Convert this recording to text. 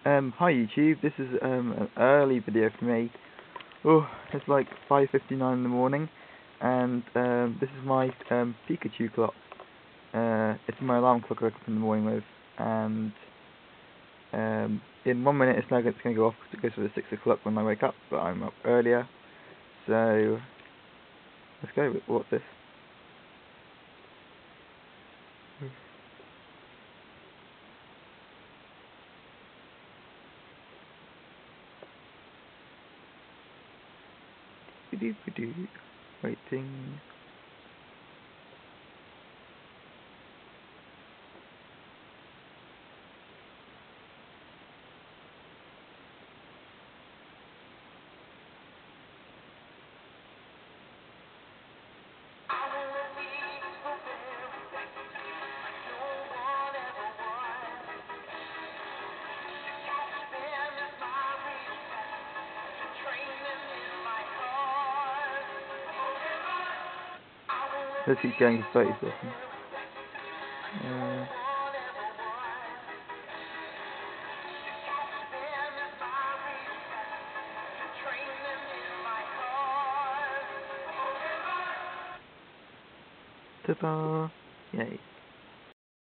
Hi YouTube, this is an early video for me. Oh, it's like 5:59 in the morning, and this is my Pikachu clock. It's my alarm clock I wake up in the morning with, and in 1 minute it's going to go off because it goes for the 6 o'clock when I wake up, but I'm up earlier. So let's go. What's this? Waiting. Let's keep going for 30 seconds. Ta-da! Yay.